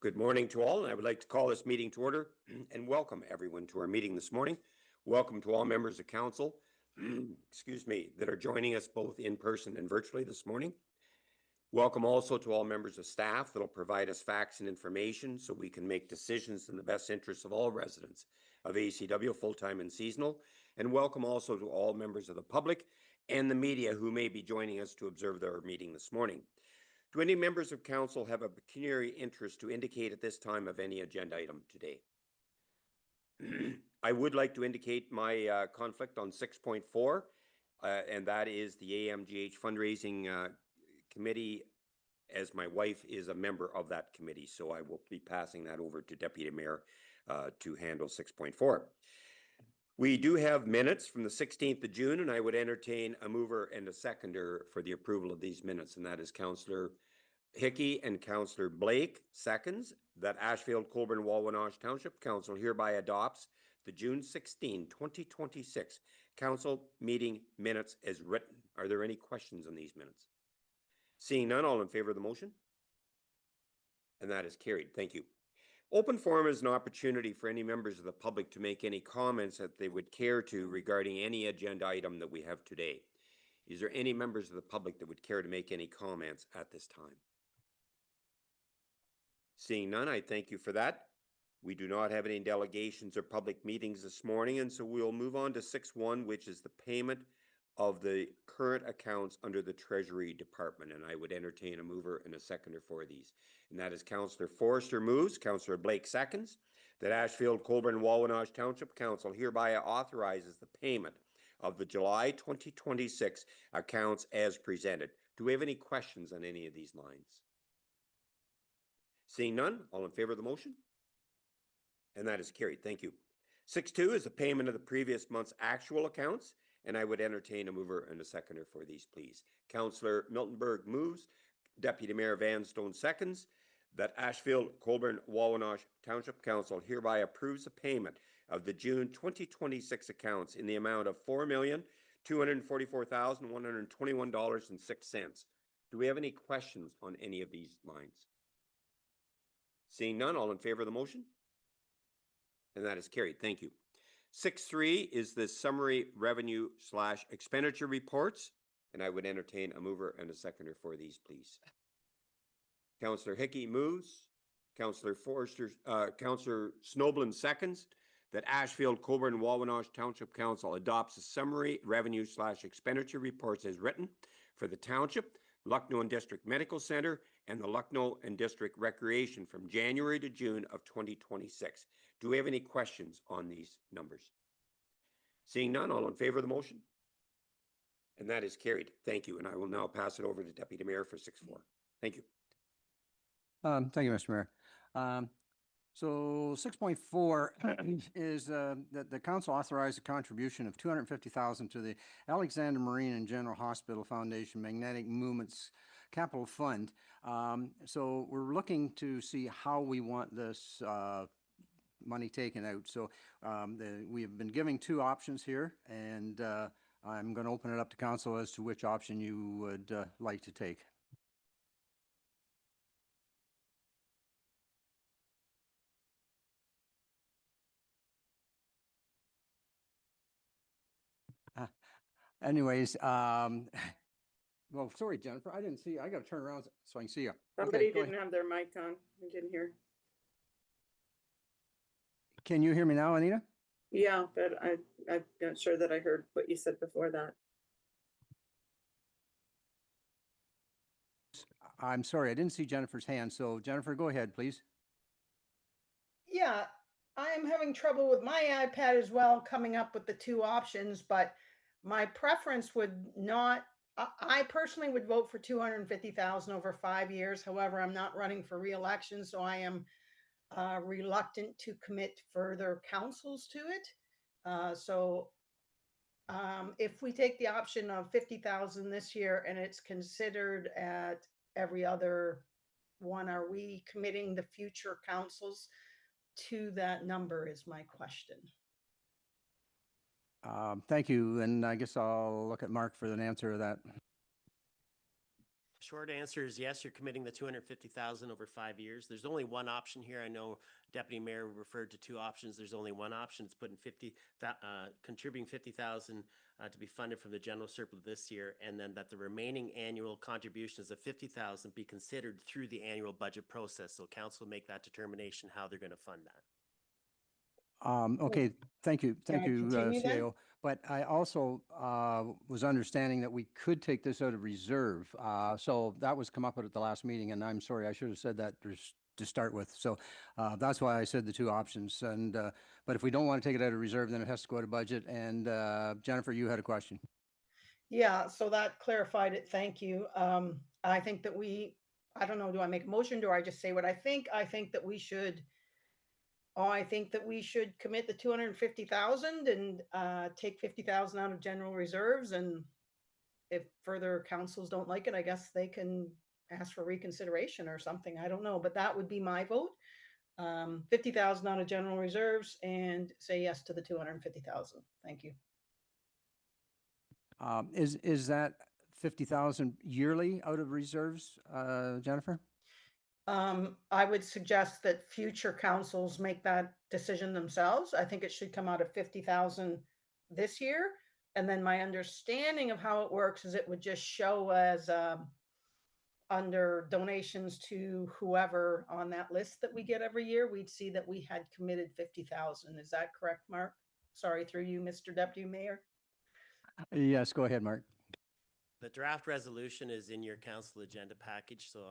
Good morning to all, and I would like to call this meeting to order and welcome everyone to our meeting this morning. Welcome to all members of council, excuse me, that are joining us both in person and virtually this morning. Welcome also to all members of staff that will provide us facts and information so we can make decisions in the best interests of all residents of ACW, full-time and seasonal. And welcome also to all members of the public and the media who may be joining us to observe our meeting this morning. Do any members of council have a pecuniary interest to indicate at this time of any agenda item today? I would like to indicate my conflict on 6.4, and that is the AMGH fundraising committee, as my wife is a member of that committee. So I will be passing that over to Deputy Mayor to handle 6.4. We do have minutes from the 16th of June, and I would entertain a mover and a seconder for the approval of these minutes, and that is Councillor Hickey and Councillor Blake seconds that Ashfield-Colborne-Wawanosh Township Council hereby adopts the June 16, 2026 council meeting minutes as written. Are there any questions on these minutes? Seeing none, all in favor of the motion? And that is carried. Thank you. Open forum is an opportunity for any members of the public to make any comments that they would care to regarding any agenda item that we have today. Is there any members of the public that would care to make any comments at this time? Seeing none, I thank you for that. We do not have any delegations or public meetings this morning, and so we'll move on to 6.1, which is the payment of the current accounts under the Treasury Department, and I would entertain a mover and a seconder for these. And that is Councillor Forrester moves, Councillor Blake seconds, that Ashfield-Colborne-Wawanosh Township Council hereby authorizes the payment of the July 2026 accounts as presented. Do we have any questions on any of these lines? Seeing none, all in favor of the motion? And that is carried. Thank you. 6.2 is the payment of the previous month's actual accounts, and I would entertain a mover and a seconder for these, please. Councillor Miltenberg moves, Deputy Mayor Vanstone seconds, that Ashfield-Colborne-Wawanosh Township Council hereby approves the payment of the June 2026 accounts in the amount of $4,244,121.06. Do we have any questions on any of these lines? Seeing none, all in favor of the motion? And that is carried. Thank you. 6.3 is the summary revenue / expenditure reports, and I would entertain a mover and a seconder for these, please. Councillor Hickey moves, Councillor Forrester, Councillor Snoblin seconds, that Ashfield-Colborne-Wawanosh Township Council adopts the summary revenue / expenditure reports as written for the Township, Lucknow and District Medical Center, and the Lucknow and District Recreation from January to June of 2026. Do we have any questions on these numbers? Seeing none, all in favor of the motion? And that is carried. Thank you. And I will now pass it over to Deputy Mayor for 6.4. Thank you. Thank you, Mr. Mayor. So 6.4 is that the council authorized a contribution of $250,000 to the Alexander Marine and General Hospital Foundation Magnetic Movements Capital Fund. So we're looking to see how we want this money taken out. So we have been giving two options here, and I'm going to open it up to council as to which option you would like to take. Anyways, well, sorry, Jennifer, I didn't see you. I got to turn around so I can see you. Somebody didn't have their mic on. I didn't hear. Can you hear me now, Anita? Yeah, but I'm not sure that I heard what you said before that. I'm sorry, I didn't see Jennifer's hand. So Jennifer, go ahead, please. Yeah, I'm having trouble with my iPad as well, coming up with the two options, but my preference would not, I personally would vote for 250,000 over 5 years. However, I'm not running for re-election, so I am reluctant to commit further councils to it. If we take the option of 50,000 this year and it's considered at every other one, are we committing the future councils to that number is my question. Thank you. And I guess I'll look at Mark for an answer to that. Short answer is yes, you're committing the 250,000 over 5 years. There's only one option here. I know Deputy Mayor referred to two options. There's only one option. It's putting contributing 50,000 to be funded from the general surplus this year, and then that the remaining annual contributions of 50,000 be considered through the annual budget process. So council make that determination how they're going to fund that. Okay, thank you, Can I continue then? CAO. But I also was understanding that we could take this out of reserve. So that was come up at the last meeting, and I'm sorry, I should have said that to start with. So that's why I said the two options. And but if we don't want to take it out of reserve, then it has to go to budget. And Jennifer, you had a question. Yeah, so that clarified it. Thank you. I think that I don't know, do I make a motion? Do I just say what I think? I think that we should commit the 250,000 and take 50,000 out of general reserves. And if further councils don't like it, I guess they can ask for reconsideration or something. I don't know, but that would be my vote. 50,000 out of general reserves and say yes to the 250,000. Thank you. Is that 50,000 yearly out of reserves, Jennifer? I would suggest that future councils make that decision themselves. I think it should come out of 50,000 this year. And then my understanding of how it works is it would just show as under donations to whoever on that list that we get every year, we'd see that we had committed 50,000. Is that correct, Mark? Sorry, through you, Mr. Deputy Mayor. Yes, go ahead, Mark. The draft resolution is in your council agenda package, so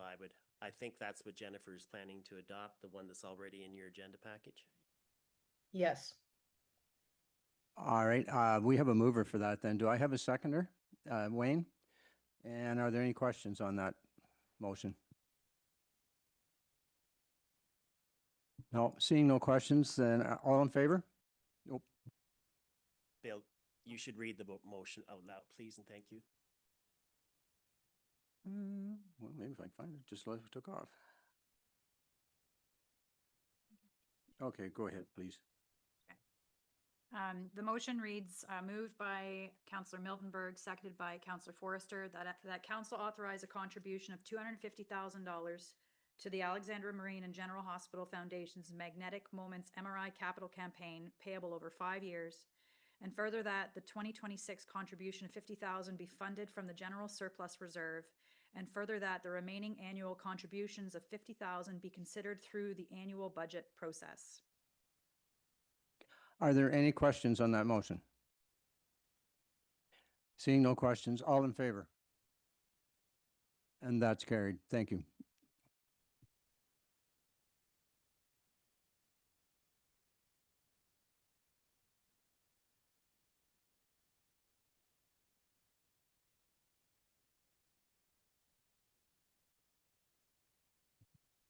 I think that's what Jennifer is planning to adopt, the one that's already in your agenda package. Yes. All right, we have a mover for that then. Do I have a seconder? Wayne? And are there any questions on that motion? No, seeing no questions, then all in favor? Nope. Bill, you should read the motion out loud, please, and thank you. Well, maybe if I can find it, just took off. Okay, go ahead, please. The motion reads, moved by Councillor Miltenberg, seconded by Councillor Forrester, that council authorize a contribution of $250,000 to the Alexandra Marine and General Hospital Foundation's Magnetic Moments MRI capital campaign payable over 5 years, and further that the 2026 contribution of $50,000 be funded from the general surplus reserve, and further that the remaining annual contributions of $50,000 be considered through the annual budget process. Are there any questions on that motion? Seeing no questions, all in favor? And that's carried. Thank you.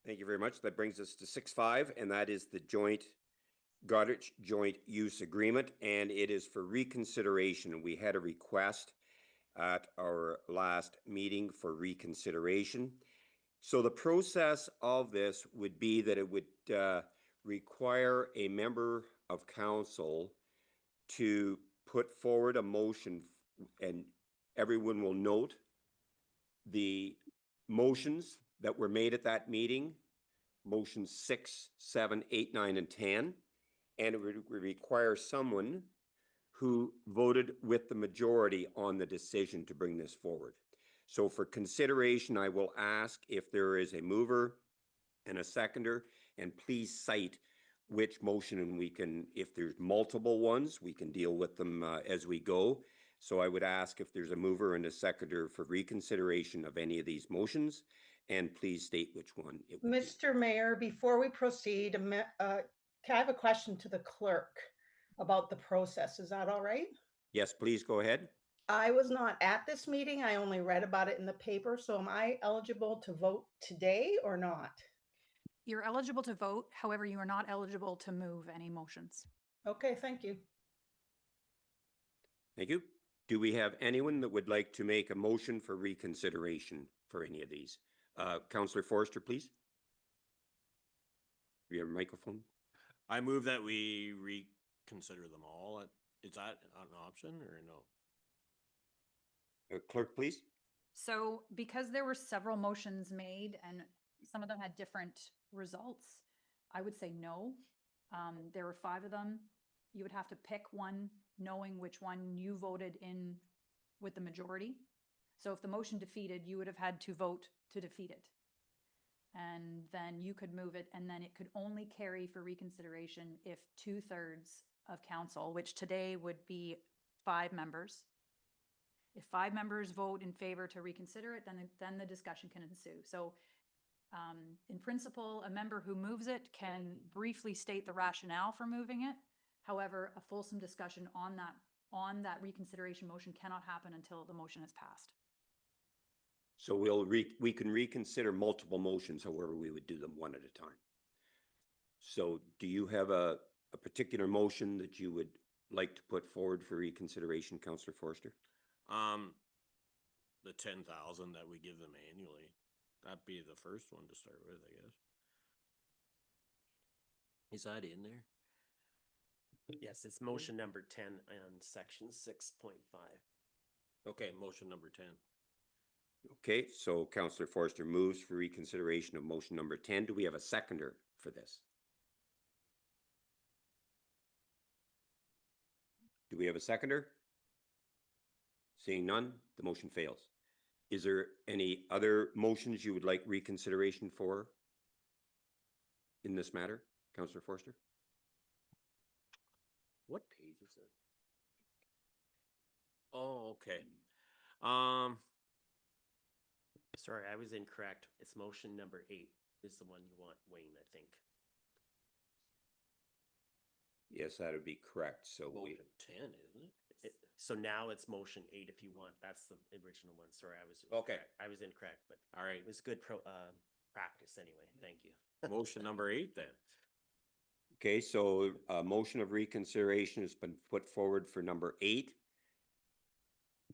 Thank you very much. That brings us to 6.5, and that is the Goderich Joint Use Agreement, and it is for reconsideration. We had a request at our last meeting for reconsideration. So the process of this would be that it would require a member of council to put forward a motion, and everyone will note the motions that were made at that meeting, motions 6, 7, 8, 9, and 10, and it would require someone who voted with the majority on the decision to bring this forward. So for consideration, I will ask if there is a mover and a seconder, and please cite which motion, and we can, if there's multiple ones, we can deal with them as we go. So I would ask if there's a mover and a seconder for reconsideration of any of these motions, and please state which one it would be. Mr. Mayor, before we proceed, can I have a question to the clerk about the process? Is that all right? Yes, please go ahead. I was not at this meeting. I only read about it in the paper. So am I eligible to vote today or not? You're eligible to vote. However, you are not eligible to move any motions. Okay, thank you. Thank you. Do we have anyone that would like to make a motion for reconsideration for any of these? Councillor Forrester, please. You have a microphone. I move that we reconsider them all. Is that an option or no? Clerk, please. So because there were several motions made and some of them had different results, I would say no. There were 5 of them. You would have to pick one, knowing which one you voted in with the majority. So if the motion defeated, you would have had to vote to defeat it. And then you could move it, and then it could only carry for reconsideration if 2/3 of council, which today would be 5 members. If 5 members vote in favor to reconsider it, then the discussion can ensue. So in principle, a member who moves it can briefly state the rationale for moving it. However, a fulsome discussion on that reconsideration motion cannot happen until the motion is passed. So we can reconsider multiple motions, however, we would do them one at a time. So do you have a particular motion that you would like to put forward for reconsideration, Councillor Forster? The 10,000 that we give them annually, that'd be the first one to start with, I guess. Is that in there? Yes, it's motion number 10 on section 6.5. Okay, motion number 10. Okay, so Councillor Forster moves for reconsideration of motion number 10. Do we have a seconder for this? Do we have a seconder? Seeing none, the motion fails. Is there any other motions you would like reconsideration for in this matter, Councillor Forster? What page is it? Oh, okay. Sorry, I was incorrect. It's motion number 8 is the one you want, Wayne, I think. Yes, that would be correct. So we, Motion 10, isn't it? So now it's motion 8 if you want. That's the original one. Sorry, I was Okay. incorrect. I was incorrect, but All right, it was good practice anyway. Thank you. motion number 8 then. okay, so a motion of reconsideration has been put forward for number 8.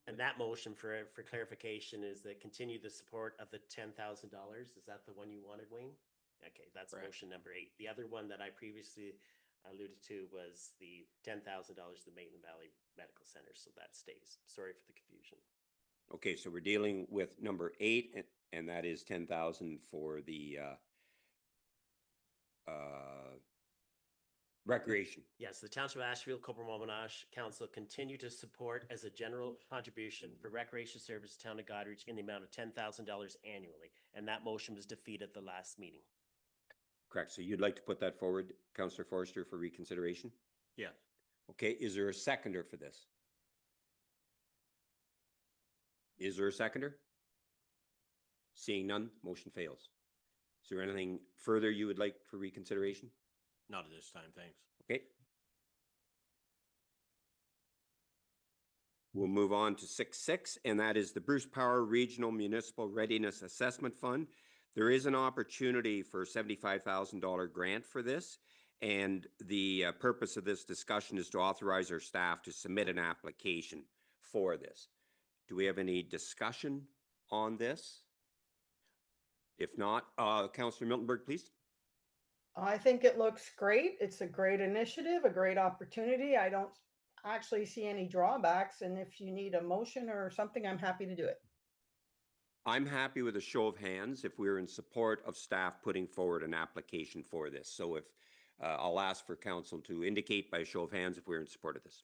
And that motion for clarification is that continue the support of the $10,000. Is that the one you wanted, Wayne? Okay, that's Correct. motion number 8. The other one that I previously alluded to was the $10,000 to Maitland Valley Medical Center, so that stays. Sorry for the confusion. Okay, so we're dealing with number 8, and that is 10,000 for the recreation. Yes, the Township of Ashfield-Colborne-Wawanosh Council continue to support as a general contribution for recreation service to Town of Goderich in the amount of $10,000 annually, and that motion was defeated at the last meeting. Correct. So you'd like to put that forward, Councillor Forster, for reconsideration? Yeah. Okay, is there a seconder for this? Is there a seconder? Seeing none, motion fails. Is there anything further you would like for reconsideration? Not at this time, thanks. Okay. We'll move on to 6.6, and that is the Bruce Power Regional Municipal Readiness Assessment Fund. There is an opportunity for a $75,000 grant for this, and the purpose of this discussion is to authorize our staff to submit an application for this. Do we have any discussion on this? If not, Councillor Miltenberg, please. I think it looks great. It's a great initiative, a great opportunity. I don't actually see any drawbacks. And if you need a motion or something, I'm happy to do it. I'm happy with a show of hands if we're in support of staff putting forward an application for this. So if I'll ask for council to indicate by a show of hands if we're in support of this.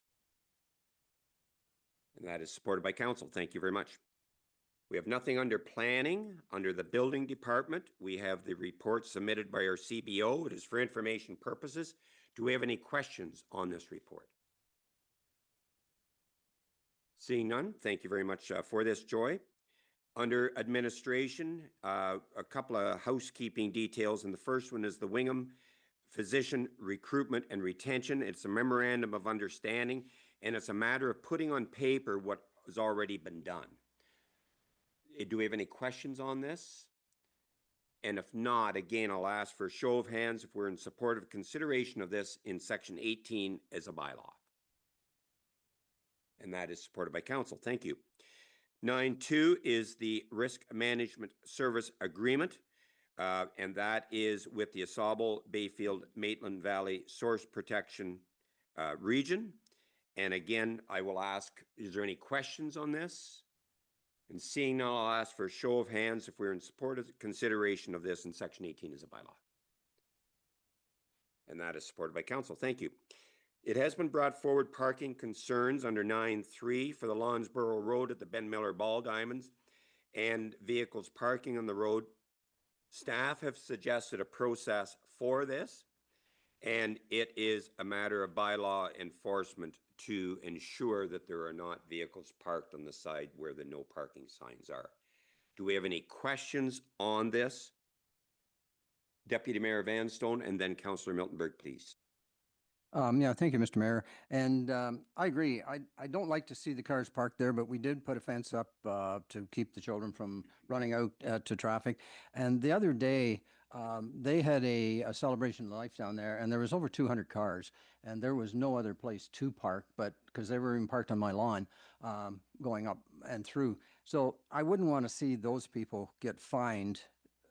And that is supported by council. Thank you very much. We have nothing under planning. Under the building department, we have the report submitted by our CBO. It is for information purposes. Do we have any questions on this report? Seeing none, thank you very much for this, Joy. Under administration, a couple of housekeeping details, and the first one is the Wingham Physician Recruitment and Retention. It's a memorandum of understanding, and it's a matter of putting on paper what has already been done. Do we have any questions on this? And if not, again, I'll ask for a show of hands if we're in support of consideration of this in section 18 as a bylaw. And that is supported by council. Thank you. 9.2 is the Risk Management Service Agreement, and that is with the Asable Bayfield Maitland Valley Source Protection Region. And again, I will ask, is there any questions on this? And seeing none, I'll ask for a show of hands if we're in support of the consideration of this in section 18 as a bylaw. And that is supported by council. Thank you. It has been brought forward parking concerns under 9.3 for the Lawnsboro Road at the Ben Miller Ball Diamonds and vehicles parking on the road. Staff have suggested a process for this, and it is a matter of bylaw enforcement to ensure that there are not vehicles parked on the side where the no parking signs are. Do we have any questions on this? Deputy Mayor Vanstone and then Councillor Miltenberg, please. Yeah, thank you, Mr. Mayor. And I agree. I don't like to see the cars parked there, but we did put a fence up to keep the children from running out to traffic. And the other day, they had a celebration of life down there, and there was over 200 cars, and there was no other place to park, but because they were even parked on my lawn going up and through. So I wouldn't want to see those people get fined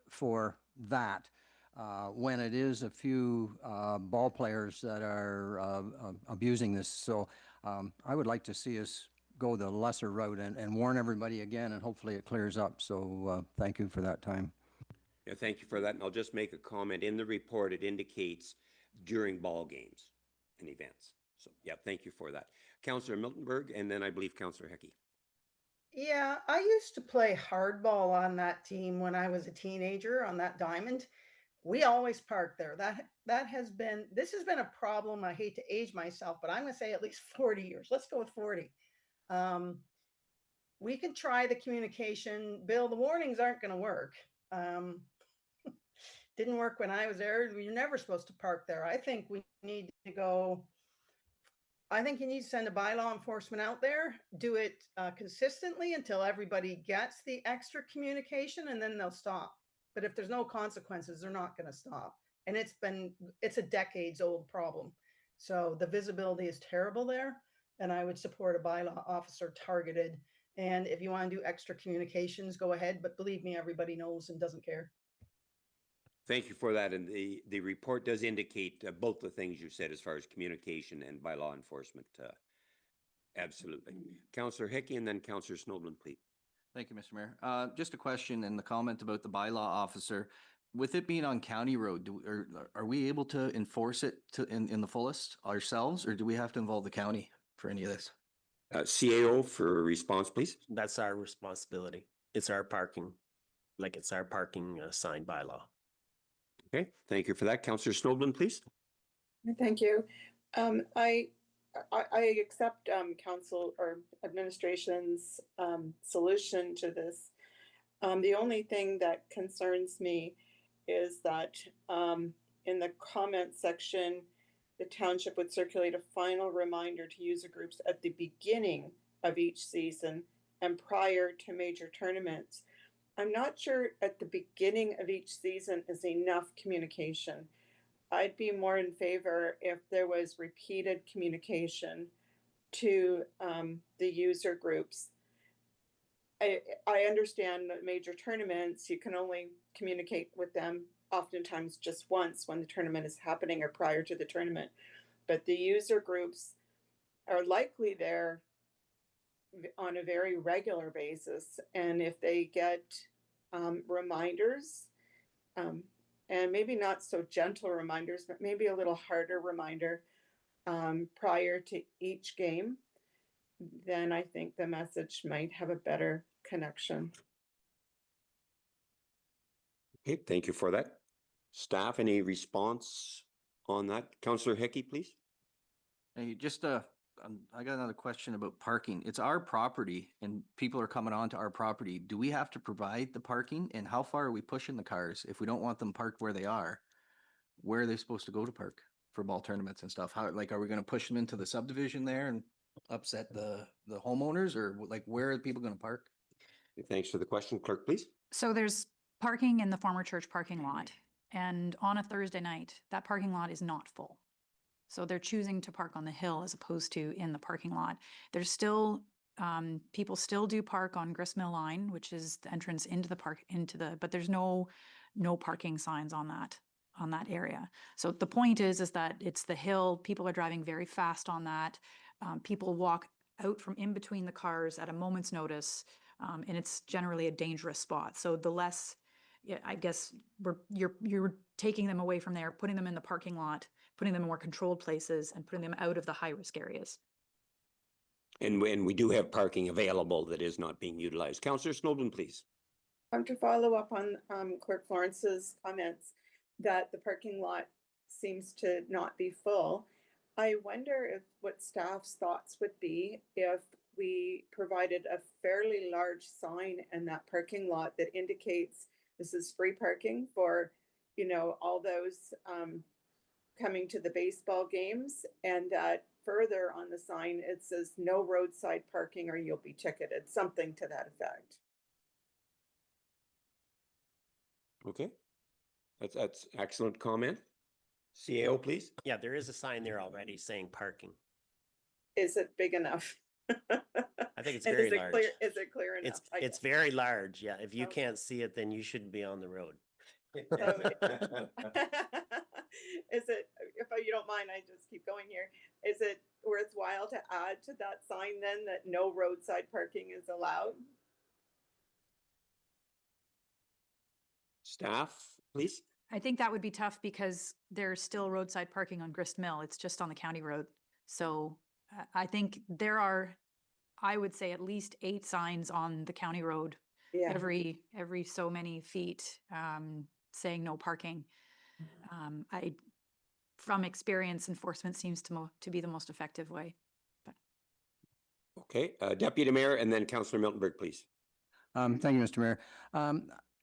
for that. When it is a few ball players that are abusing this. So I would like to see us go the lesser route and warn everybody again, and hopefully it clears up. So thank you for that time. Yeah, thank you for that. And I'll just make a comment. In the report, it indicates during ball games and events. So yeah, thank you for that. Councillor Miltenberg, and then I believe Councillor Hecky. Yeah, I used to play hardball on that team when I was a teenager on that diamond. We always parked there. This has been a problem. I hate to age myself, but I'm going to say at least 40 years. Let's go with 40. We can try the communication. Bill, the warnings aren't going to work. Didn't work when I was there. You're never supposed to park there. I think we need to go. I think you need to send a bylaw enforcement out there, do it consistently until everybody gets the extra communication, and then they'll stop. But if there's no consequences, they're not going to stop. And it's a decades old problem. So the visibility is terrible there. And I would support a bylaw officer targeted. And if you want to do extra communications, go ahead. But believe me, everybody knows and doesn't care. Thank you for that. And the report does indicate both the things you said as far as communication and bylaw enforcement. Absolutely. Councillor Hickey and then Councillor Snowden, please. Thank you, Mr. Mayor. Just a question and the comment about the bylaw officer. With it being on county road, are we able to enforce it in the fullest ourselves, or do we have to involve the county for any of this? CAO for a response, please. That's our responsibility. It's our parking, it's our parking sign bylaw. Okay, thank you for that. Councillor Snowden, please. Thank you. I accept council or administration's solution to this. The only thing that concerns me is that in the comment section, the township would circulate a final reminder to user groups at the beginning of each season and prior to major tournaments. I'm not sure at the beginning of each season is enough communication. I'd be more in favor if there was repeated communication to the user groups. I understand that major tournaments, you can only communicate with them oftentimes just once when the tournament is happening or prior to the tournament. But the user groups are likely there on a very regular basis. And if they get reminders, and maybe not so gentle reminders, but maybe a little harder reminder prior to each game, then I think the message might have a better connection. Okay, thank you for that. Staff, any response on that? Councillor Hickey, please. Hey, just I got another question about parking. It's our property and people are coming onto our property. Do we have to provide the parking, and how far are we pushing the cars if we don't want them parked where they are? Where are they supposed to go to park for ball tournaments and stuff? How, are we going to push them into the subdivision there and upset the homeowners, or where are people going to park? Thanks for the question. Clerk, please. So there's parking in the former church parking lot. And on a Thursday night, that parking lot is not full. So they're choosing to park on the hill as opposed to in the parking lot. There's still, people still do park on Gristmill Line, which is the entrance into the park, but there's no parking signs on that area. So the point is that it's the hill. People are driving very fast on that. People walk out from in between the cars at a moment's notice. And it's generally a dangerous spot. So the less, yeah, I guess you're taking them away from there, putting them in the parking lot, putting them in more controlled places, and putting them out of the high-risk areas. And when we do have parking available that is not being utilized. Councillor Snowden, please. To follow up on Clerk Florence's comments that the parking lot seems to not be full, I wonder if what staff's thoughts would be if we provided a fairly large sign in that parking lot that indicates this is free parking for, you know, all those coming to the baseball games, and that further on the sign it says no roadside parking or you'll be ticketed, something to that effect. Okay, that's excellent comment. CAO, please. Yeah, there is a sign there already saying parking. Is it big enough? I think it's And very is it large. clear? Is it clear enough? It's very large. Yeah, if you Okay. can't see it, then you shouldn't be on the road. Is it, if you don't mind, I just keep going here. Is it worthwhile to add to that sign then that no roadside parking is allowed? Staff, please. I think that would be tough because there's still roadside parking on Grist Mill. It's just on the county road. So I think there are, I would say, at least 8 signs on the county road Yeah. every so many feet saying no parking. From experience, enforcement seems to be the most effective way. Okay, Deputy Mayor and then Councillor Miltenberg, please. Thank you, Mr. Mayor.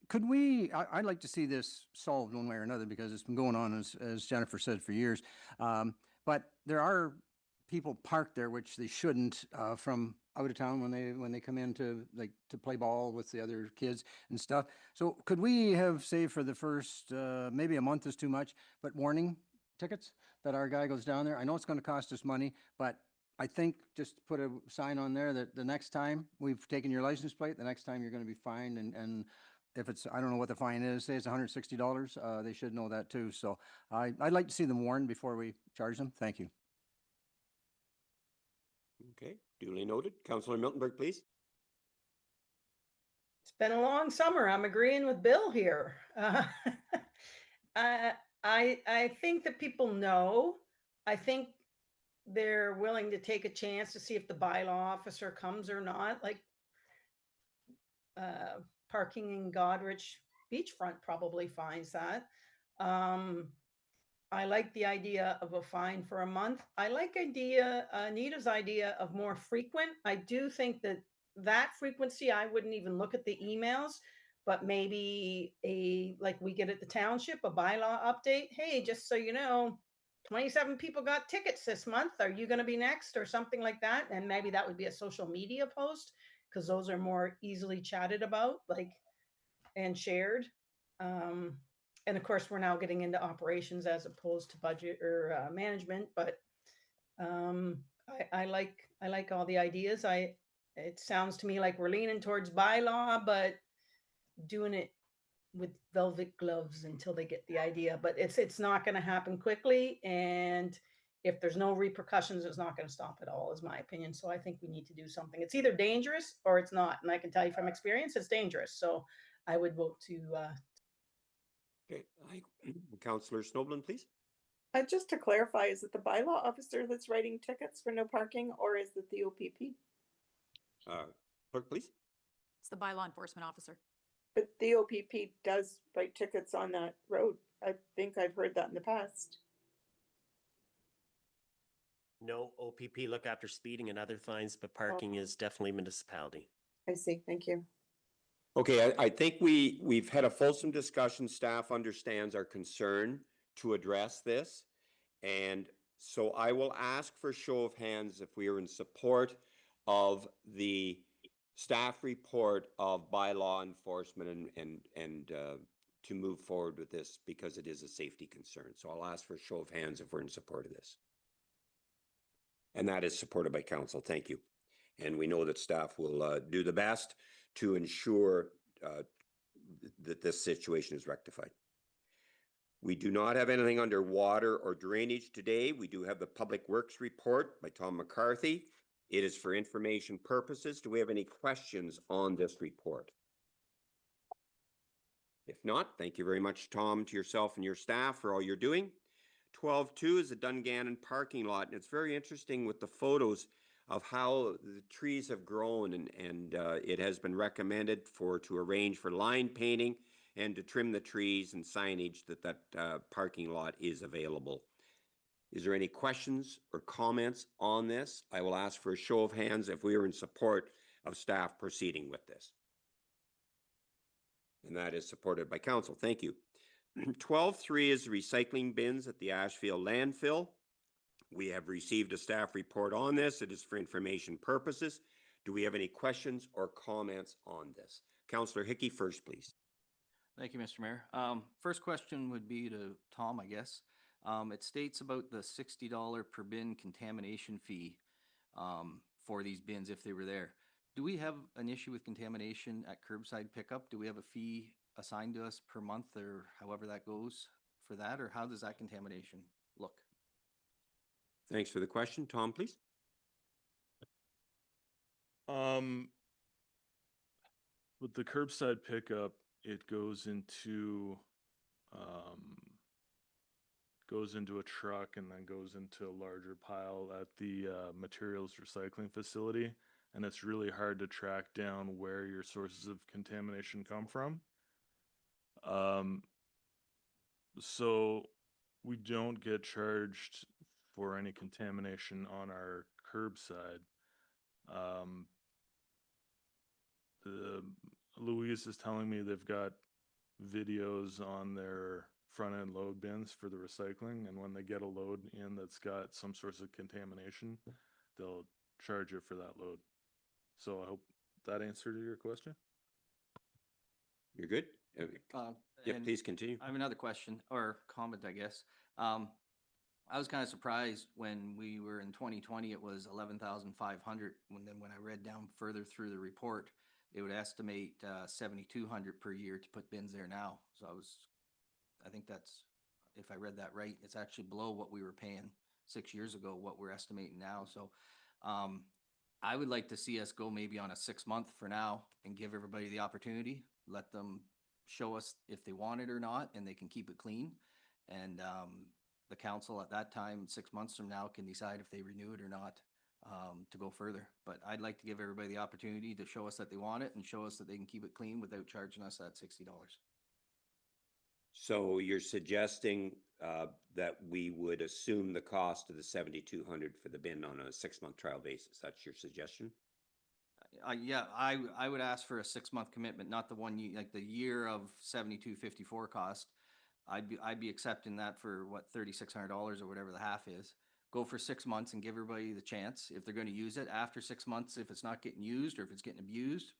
Could we, I'd like to see this solved one way or another because it's been going on, as Jennifer said, for years. But there are people parked there, which they shouldn't, from out of town when they come in to play ball with the other kids and stuff. So could we have, say, for the first, maybe a month is too much, but warning tickets that our guy goes down there? I know it's going to cost us money, but I think just put a sign on there that the next time we've taken your license plate, the next time you're going to be fined. And if it's, I don't know what the fine is, say it's $160, they should know that too. So I'd like to see them warned before we charge them. Thank you. Okay, duly noted. Councillor Miltenberg, please. It's been a long summer. I'm agreeing with Bill here. I think that people know. I think they're willing to take a chance to see if the bylaw officer comes or not. Like parking in Godrich beachfront probably finds that. I like the idea of a fine for a month. I like Anita's idea of more frequent. I do think that frequency, I wouldn't even look at the emails, but maybe like we get at the township, a bylaw update. Hey, just so you know, 27 people got tickets this month. Are you going to be next or something like that? And maybe that would be a social media post because those are more easily chatted about, like, and shared. And of course, we're now getting into operations as opposed to budget or management. But I like all the ideas. It sounds to me like we're leaning towards bylaw, but doing it with velvet gloves until they get the idea. But it's not going to happen quickly, and if there's no repercussions, it's not going to stop at all, is my opinion. So I think we need to do something. It's either dangerous or it's not, and I can tell you from experience, it's dangerous. So I would vote to. Okay, Councillor Snowden, please. Just to clarify, is it the bylaw officer that's writing tickets for no parking, or is it the OPP? Clerk, please. It's the bylaw enforcement officer. But the OPP does write tickets on that road. I think I've heard that in the past. No, OPP look after speeding and other fines, but parking is definitely municipality. I see. Thank you. Okay, I think we've had a fulsome discussion. Staff understands our concern to address this. And so I will ask for a show of hands if we are in support of the staff report of bylaw enforcement and to move forward with this because it is a safety concern. So I'll ask for a show of hands if we're in support of this. And that is supported by council. Thank you. And we know that staff will do the best to ensure that this situation is rectified. We do not have anything under water or drainage today. We do have the Public Works report by Tom McCarthy. It is for information purposes. Do we have any questions on this report? If not, thank you very much, Tom, to yourself and your staff for all you're doing. 12.2 is the Dungannon parking lot, and it's very interesting with the photos of how the trees have grown, and it has been recommended to arrange for line painting and to trim the trees and signage that parking lot is available. Is there any questions or comments on this? I will ask for a show of hands if we are in support of staff proceeding with this. And that is supported by council. Thank you. 12.3 is the recycling bins at the Ashfield landfill. We have received a staff report on this. It is for information purposes. Do we have any questions or comments on this? Councillor Hickey first, please. Thank you, Mr. Mayor. First question would be to Tom, I guess. It states about the $60 per bin contamination fee for these bins if they were there. Do we have an issue with contamination at curbside pickup? Do we have a fee assigned to us per month or however that goes for that? Or how does that contamination look? Thanks for the question. Tom, please. With the curbside pickup, it goes into a truck and then goes into a larger pile at the materials recycling facility. And it's really hard to track down where your sources of contamination come from. So we don't get charged for any contamination on our curbside. Louise is telling me they've got videos on their front end load bins for the recycling, and when they get a load in that's got some source of contamination, they'll charge you for that load. So I hope that answered your question. You're good? Yeah, And please continue. I have another question or comment, I guess. I was kind of surprised when we were in 2020, it was 11,500. When I read down further through the report, it would estimate 7,200 per year to put bins there now. So I think that's, if I read that right, it's actually below what we were paying 6 years ago, what we're estimating now. So I would like to see us go maybe on a 6-month for now and give everybody the opportunity, let them show us if they want it or not, and they can keep it clean. And the council at that time, 6 months from now, can decide if they renew it or not to go further. But I'd like to give everybody the opportunity to show us that they want it and show us that they can keep it clean without charging us that $60. So you're suggesting that we would assume the cost of the 7,200 for the bin on a 6-month trial basis. That's your suggestion? Yeah, I would ask for a 6-month commitment, not the 1 year, like the year of $72.54 cost. I'd be accepting that for what, $3,600 or whatever the half is. Go for 6 months and give everybody the chance. If they're going to use it after 6 months, if it's not getting used or if it's getting abused,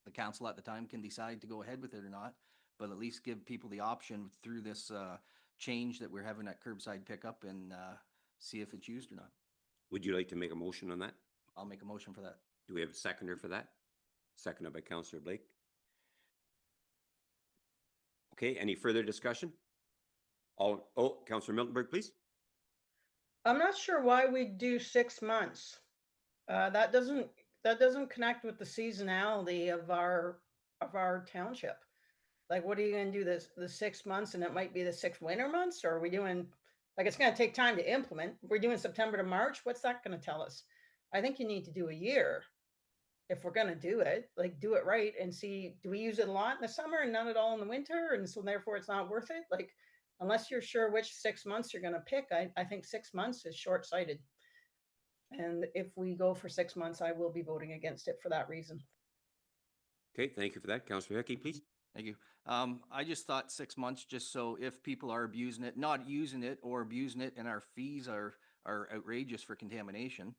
the council at the time can decide to go ahead with it or not. But at least give people the option through this change that we're having at curbside pickup and see if it's used or not. Would you like to make a motion on that? I'll make a motion for that. Do we have a seconder for that? Seconded by Councillor Blake. Okay, any further discussion? Councillor Miltenberg, please. I'm not sure why we do 6 months. That doesn't connect with the seasonality of our township. Like, what are you going to do the 6 months, and it might be the 6 winter months? Or are we doing, like, it's going to take time to implement? If we're doing September to March, what's that going to tell us? I think you need to do a year if we're going to do it. Like, do it right and see, do we use it a lot in the summer and none at all in the winter? And so therefore it's not worth it. Like, unless you're sure which 6 months you're going to pick, I think 6 months is short-sighted. And if we go for 6 months, I will be voting against it for that reason. Okay, thank you for that. Councillor Hickey, please. Thank you. I just thought 6 months, just so if people are abusing it, not using it or abusing it, and our fees are outrageous for contamination.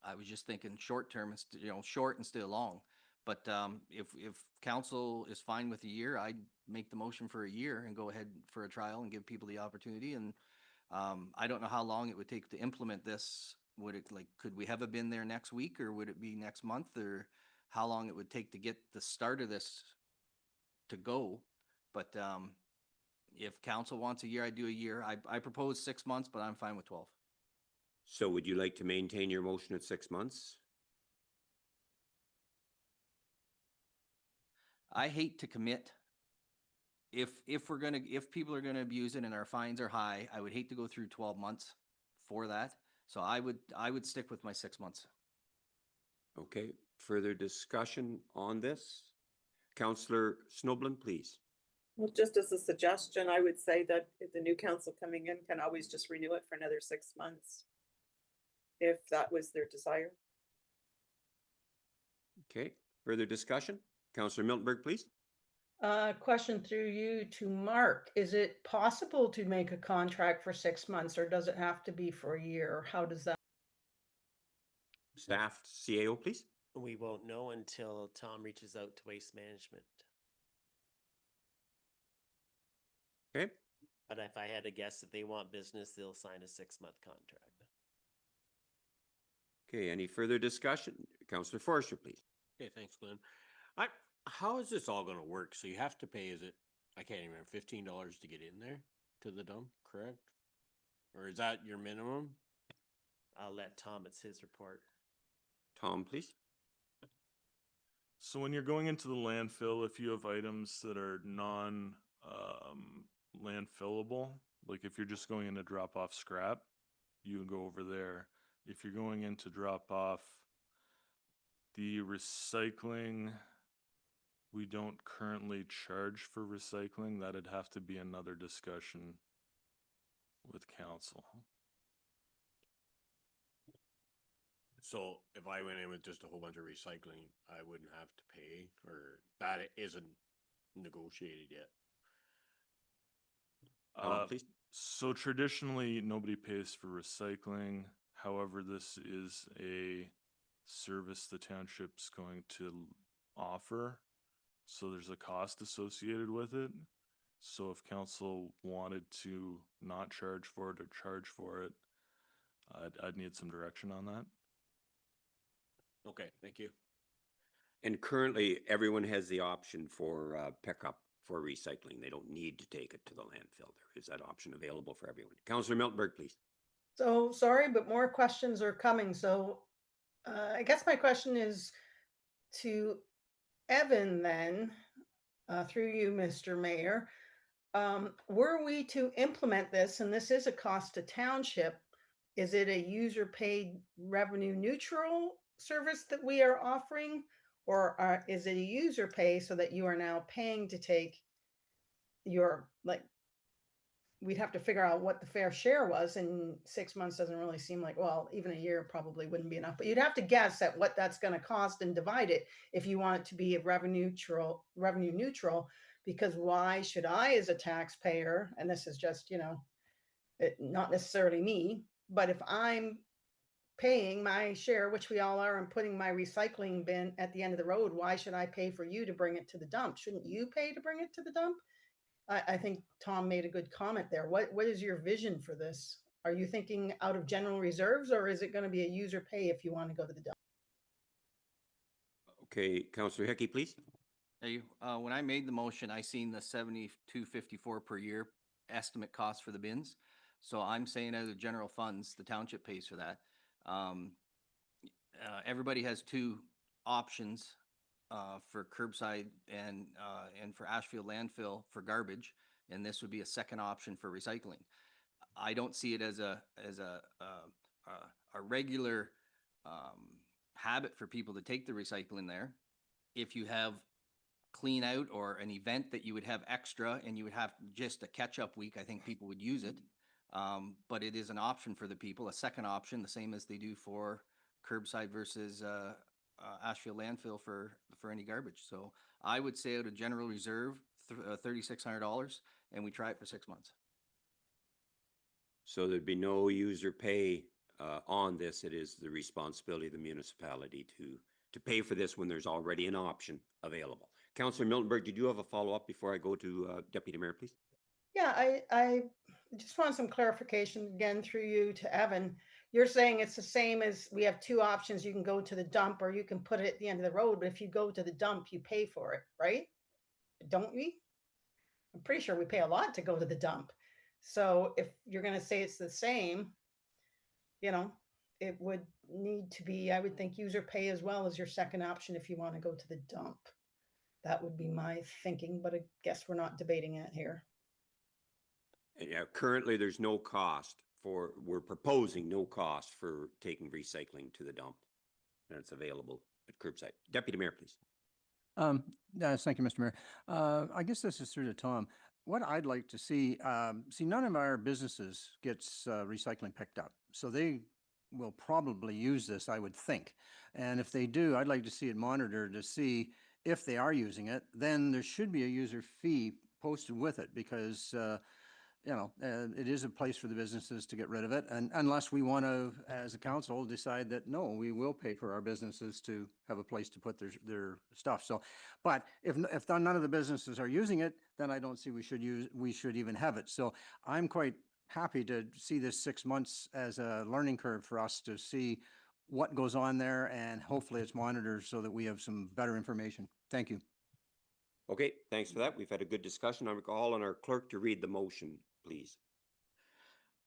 I was just thinking short term, short instead of long. But if council is fine with a year, I'd make the motion for a year and go ahead for a trial and give people the opportunity. And I don't know how long it would take to implement this. Could we have a bin there next week, or would it be next month, or how long it would take to get the start of this to go? But if council wants a year, I'd do a year. I propose 6 months, but I'm fine with 12. So would you like to maintain your motion at 6 months? I hate to commit. If people are gonna abuse it and our fines are high, I would hate to go through 12 months for that. So I would stick with my 6 months. Okay, further discussion on this? Councillor Snoblin, please. Well, just as a suggestion, I would say that if the new council coming in can always just renew it for another 6 months, if that was their desire. Okay, further discussion? Councillor Miltenberg, please. Question through you to Mark. Is it possible to make a contract for 6 months, or does it have to be for a year? How does that? Staff CAO, please. We won't know until Tom reaches out to Waste Management. Okay, But if I had to guess, if they want business, they'll sign a 6-month contract. okay, any further discussion? Councillor Forrester, please. Okay, thanks, Glenn. How is this all gonna work? So you have to pay, is it, I can't even remember, $15 to get in there to the dump, correct? Or is that your minimum? I'll let Tom, it's his report. Tom, please. So when you're going into the landfill, if you have items that are landfillable, like if you're just going in to drop off scrap, you can go over there. If you're going in to drop off the recycling, we don't currently charge for recycling. That'd have to be another discussion with council. So if I went in with just a whole bunch of recycling, I wouldn't have to pay, or that isn't negotiated yet? Alan, please. So traditionally, nobody pays for recycling. However, this is a service the township's going to offer. So there's a cost associated with it. So if council wanted to not charge for it or charge for it, I'd need some direction on that. Okay, thank you. And currently, everyone has the option for pickup for recycling. They don't need to take it to the landfill. There is that option available for everyone. Councillor Miltenberg, please. So sorry, but more questions are coming. So I guess my question is to Evan then, through you, Mr. Mayor. Were we to implement this, and this is a cost to township, is it a user paid revenue neutral service that we are offering? Or is it a user pay so that you are now paying to take your, like, we'd have to figure out what the fair share was, and 6 months doesn't really seem like, well, even a year probably wouldn't be enough, but you'd have to guess at what that's going to cost and divide it if you want it to be a revenue neutral, because why should I, as a taxpayer, and this is just, not necessarily me, but if I'm paying my share, which we all are, and putting my recycling bin at the end of the road, why should I pay for you to bring it to the dump? Shouldn't you pay to bring it to the dump? I think Tom made a good comment there. What is your vision for this? Are you thinking out of general reserves, or is it going to be a user pay if you want to go to the dump? Okay, Councillor Hickey, please. Hey, when I made the motion, I seen the $72.54 per year estimate cost for the bins. So I'm saying out of the general funds, the township pays for that. Everybody has two options for curbside and for Ashfield landfill for garbage, and this would be a second option for recycling. I don't see it as a regular habit for people to take the recycling there. If you have clean out or an event that you would have extra and you would have just a catch-up week, I think people would use it. But it is an option for the people, a second option, the same as they do for curbside versus Ashfield landfill for any garbage. So I would say out of general reserve, $3,600, and we try it for 6 months. So there'd be no user pay on this. It is the responsibility of the municipality to pay for this when there's already an option available. Councillor Miltenberg, did you have a follow-up before I go to Deputy Mayor, please? Yeah, I just want some clarification again through you to Evan. You're saying it's the same as we have two options. You can go to the dump or you can put it at the end of the road. But if you go to the dump, you pay for it, right? Don't we? I'm pretty sure we pay a lot to go to the dump. So if you're going to say it's the same, it would need to be, I would think, user pay as well as your second option if you want to go to the dump. That would be my thinking, but I guess we're not debating it here. Yeah, currently there's no cost we're proposing no cost for taking recycling to the dump. And it's available at curbside. Deputy Mayor, please. Yes, thank you, Mr. Mayor. I guess this is through to Tom. What I'd like to see, none of our businesses gets recycling picked up. So they will probably use this, I would think. And if they do, I'd like to see it monitored to see if they are using it, then there should be a user fee posted with it because, it is a place for the businesses to get rid of it. And unless we want to, as a council, decide that, no, we will pay for our businesses to have a place to put their stuff. So, but if none of the businesses are using it, then I don't see we should even have it. So I'm quite happy to see this 6 months as a learning curve for us to see what goes on there, and hopefully it's monitored so that we have some better information. Thank you. Okay, thanks for that. We've had a good discussion. I'm calling on our clerk to read the motion, please.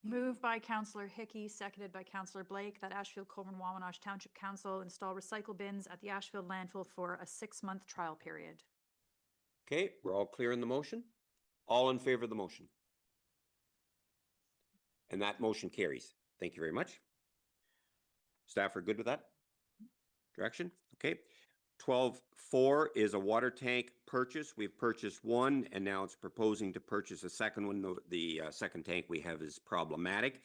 Moved by Councillor Hickey, seconded by Councillor Blake, that Ashfield-Colborne-Wawanosh Township Council install recycle bins at the Ashfield landfill for a 6-month trial period. Okay, we're all clear in the motion? All in favor of the motion? And that motion carries. Thank you very much. Staff are good with that direction? Okay. 12.4 is a water tank purchase. We've purchased one, and now it's proposing to purchase a second one. The second tank we have is problematic,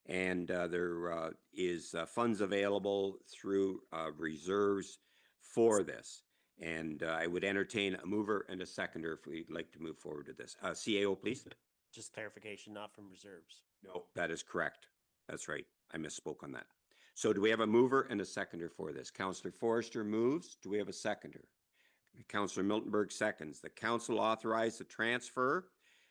and there is funds available through reserves for this. And I would entertain a mover and a seconder if we'd like to move forward to this. CAO, please. Just clarification, not from reserves. No, that is correct. That's right. I misspoke on that. So do we have a mover and a seconder for this? Councillor Forrester moves. Do we have a seconder? Councillor Miltenberg seconds. The council authorized the transfer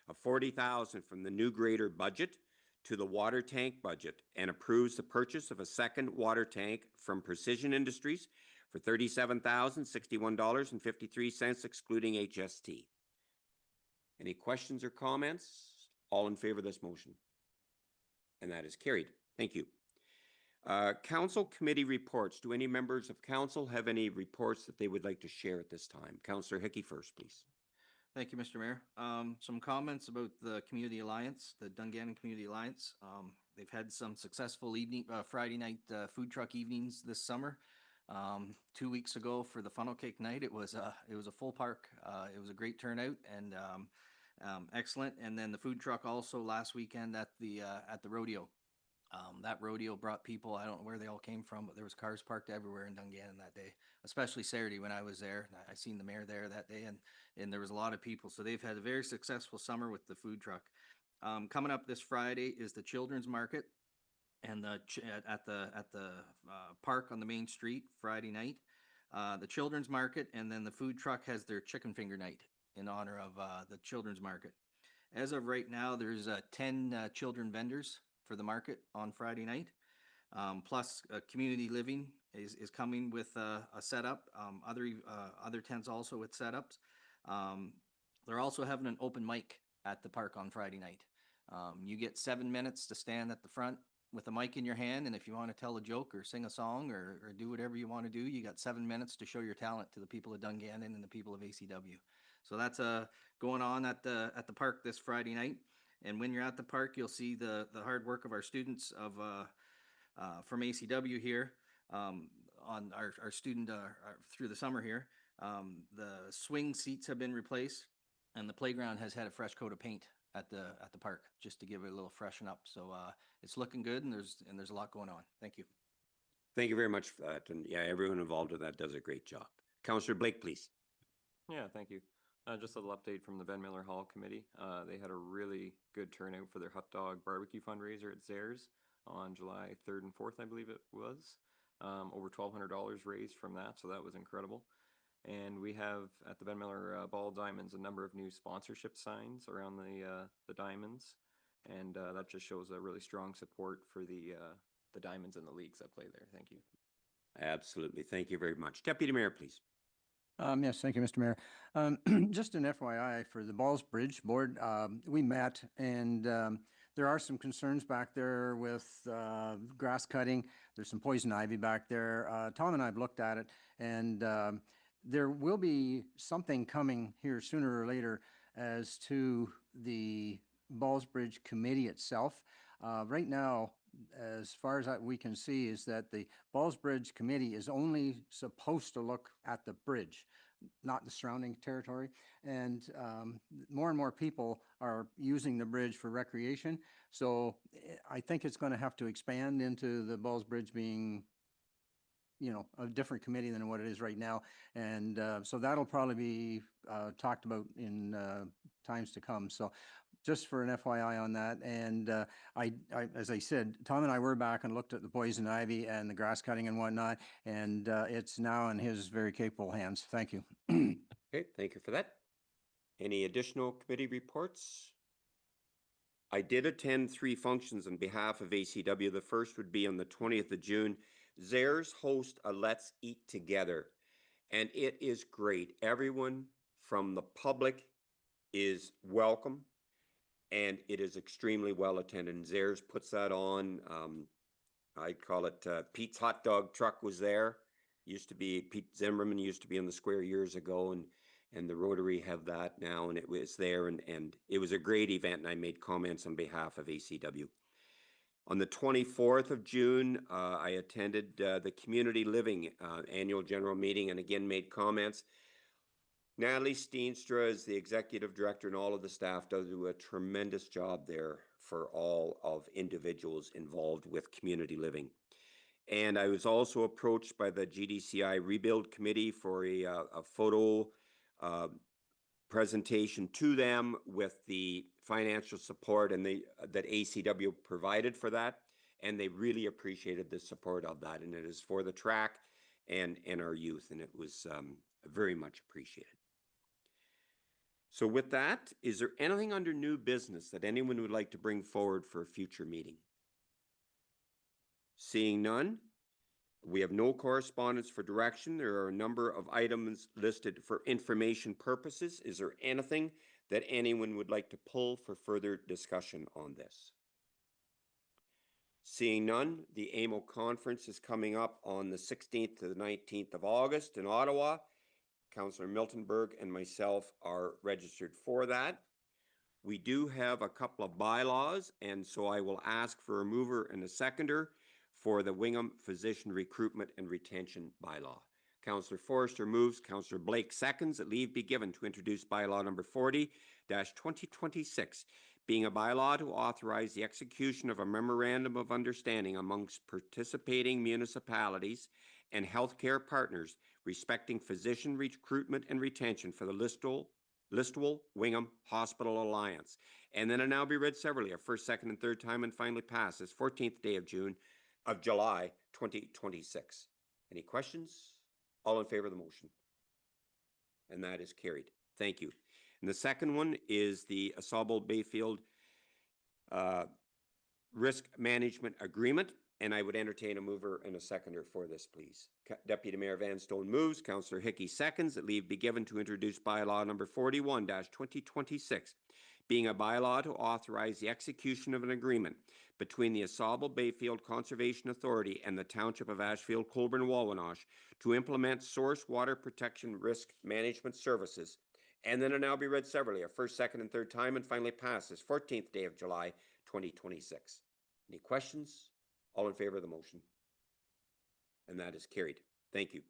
of $40,000 from the new grader budget to the water tank budget and approves the purchase of a second water tank from Precision Industries for $37,061.53, excluding HST. Any questions or comments? All in favor of this motion? And that is carried. Thank you. Council committee reports. Do any members of council have any reports that they would like to share at this time? Councillor Hickey first, please. Thank you, Mr. Mayor. Some comments about the Community Alliance, the Dungannon Community Alliance. They've had some successful Friday night food truck evenings this summer. 2 weeks ago for the funnel cake night, it was a full park. It was a great turnout and excellent. And then the food truck also last weekend at the rodeo. That rodeo brought people, I don't know where they all came from, but there was cars parked everywhere in Dungannon that day, especially Saturday when I was there. I seen the mayor there that day, and there was a lot of people. So they've had a very successful summer with the food truck. Coming up this Friday is the children's market and at the park on the main street Friday night. The children's market, and then the food truck has their chicken finger night in honor of the children's market. As of right now, there's 10 children vendors for the market on Friday night. Plus community living is coming with a setup. Other tents also with setups. They're also having an open mic at the park on Friday night. You get 7 minutes to stand at the front with a mic in your hand, and if you want to tell a joke or sing a song or do whatever you want to do, you got 7 minutes to show your talent to the people of Dungannon and the people of ACW. So that's going on at the park this Friday night. And when you're at the park, you'll see the hard work of our students from ACW here on our student through the summer here. The swing seats have been replaced, and the playground has had a fresh coat of paint at the park just to give it a little freshen up. So it's looking good, and there's a lot going on. Thank you. Thank you very much for that. And yeah, everyone involved in that does a great job. Councillor Blake, please. Yeah, thank you. Just a little update from the Ben Miller Hall Committee. They had a really good turnout for their hot dog barbecue fundraiser at Zares on July 3rd and 4th, I believe it was. Over $1,200 raised from that, so that was incredible. And we have at the Ben Miller Ball Diamonds a number of new sponsorship signs around the diamonds, and that just shows a really strong support for the diamonds and the leagues that play there. Thank you. Absolutely. Thank you very much. Deputy Mayor, please. Yes, thank you, Mr. Mayor. Just an FYI for the Balls Bridge Board, we met, and there are some concerns back there with grass cutting. There's some poison ivy back there. Tom and I have looked at it, and there will be something coming here sooner or later as to the Ballsbridge Committee itself. Right now, as far as we can see, is that the Ballsbridge Committee is only supposed to look at the bridge, not the surrounding territory. And more and more people are using the bridge for recreation. So I think it's going to have to expand into the Ballsbridge being, you know, a different committee than what it is right now. And so that'll probably be talked about in times to come. So just for an FYI on that. And I, as I said, Tom and I were back and looked at the poison ivy and the grass cutting and whatnot, and it's now in his very capable hands. Thank you. Okay, thank you for that. Any additional committee reports? I did attend 3 functions on behalf of ACW. The first would be on the 20th of June. Zares host a Let's Eat Together, and it is great. Everyone from the public is welcome, and it is extremely well attended. And Zares puts that on. I call it Pete's Hot Dog Truck was there. Used to be Pete Zimmerman used to be on the square years ago, and the Rotary have that now, and it was there, and it was a great event, and I made comments on behalf of ACW. On the 24th of June, I attended the Community Living Annual General Meeting and again made comments. Natalie Steenstra is the Executive Director, and all of the staff do a tremendous job there for all of individuals involved with community living. And I was also approached by the GDCI Rebuild Committee for a photo presentation to them with the financial support and that ACW provided for that, and they really appreciated the support of that, and it is for the track and our youth, and it was very much appreciated. So with that, is there anything under new business that anyone would like to bring forward for a future meeting? Seeing none, we have no correspondence for direction. There are a number of items listed for information purposes. Is there anything that anyone would like to pull for further discussion on this? Seeing none, the AMO conference is coming up on the 16th to the 19th of August in Ottawa. Councillor Miltenberg and myself are registered for that. We do have a couple of bylaws, and so I will ask for a mover and a seconder for the Wingham Physician Recruitment and Retention Bylaw. Councillor Forrester moves, Councillor Blake seconds that leave be given to introduce bylaw number 40-2026, being a bylaw to authorize the execution of a memorandum of understanding amongst participating municipalities and healthcare partners respecting physician recruitment and retention for the Listowel Wingham Hospital Alliance. And then it now be read severally, a first, second, and third time, and finally passes 14th day of July 2026. Any questions? All in favor of the motion? And that is carried. Thank you. And the second one is the Asawbal Bayfield Risk Management Agreement. And I would entertain a mover and a seconder for this, please. Deputy Mayor Van Stone moves, Councillor Hickey seconds that leave be given to introduce bylaw number 41-2026, being a bylaw to authorize the execution of an agreement between the Asawbal Bayfield Conservation Authority and the Township of Ashfield-Colborne-Wawanosh to implement source water protection risk management services. And then it now be read severally, a first, second, and third time, and finally passes 14th day of July 2026. Any questions? All in favor of the motion? And that is carried. Thank you.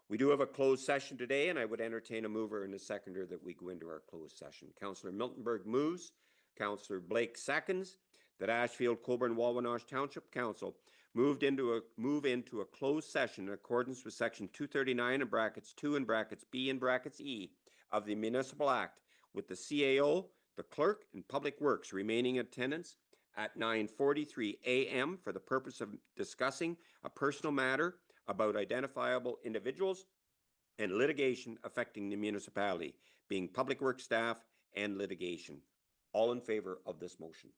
We do have a closed session today, and I would entertain a mover and a seconder that we go into our closed session. Councillor Miltenberg moves, Councillor Blake seconds, that Ashfield-Colborne-Wawanosh Township Council move into a closed session in accordance with section 239 in brackets 2 and brackets B and brackets E of the Municipal Act, with the CAO, the clerk, and Public Works remaining in attendance at 9:43 a.m. for the purpose of discussing a personal matter about identifiable individuals and litigation affecting the municipality, being Public Works staff and litigation. All in favor of this motion?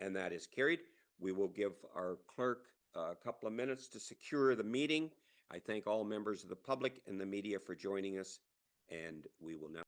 And that is carried. We will give our clerk a couple of minutes to secure the meeting. I thank all members of the public and the media for joining us, and we will now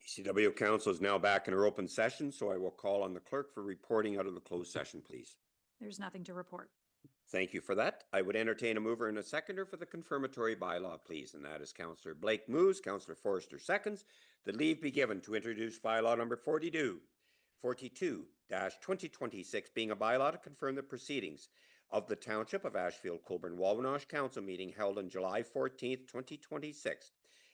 CW Council is now back in our open session, so I will call on the clerk for reporting out of the closed session, please. There's nothing to report. Thank you for that. I would entertain a mover and a seconder for the confirmatory bylaw, please, and that is Councillor Blake moves, Councillor Forrester seconds, that leave be given to introduce bylaw number 42-2026, being a bylaw to confirm the proceedings of the Township of Ashfield-Colborne-Wawanosh Council meeting held on July 14th, 2026,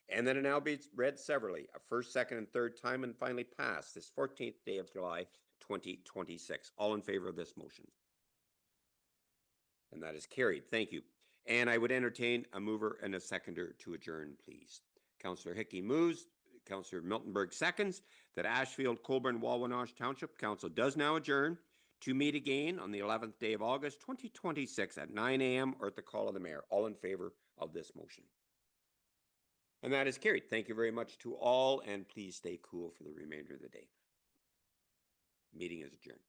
and then it now be read severally, a first, second, and third time, and finally passed this 14th day of July, 2026. All in favor of this motion? And that is carried. Thank you. And I would entertain a mover and a seconder to adjourn, please. Councillor Hickey moves, Councillor Miltenberg seconds, that Ashfield-Colborne-Wawanosh Township Council does now adjourn to meet again on the 11th day of August, 2026 at 9 a.m. or at the call of the mayor. All in favor of this motion? And that is carried. Thank you very much to all, and please stay cool for the remainder of the day. Meeting is adjourned.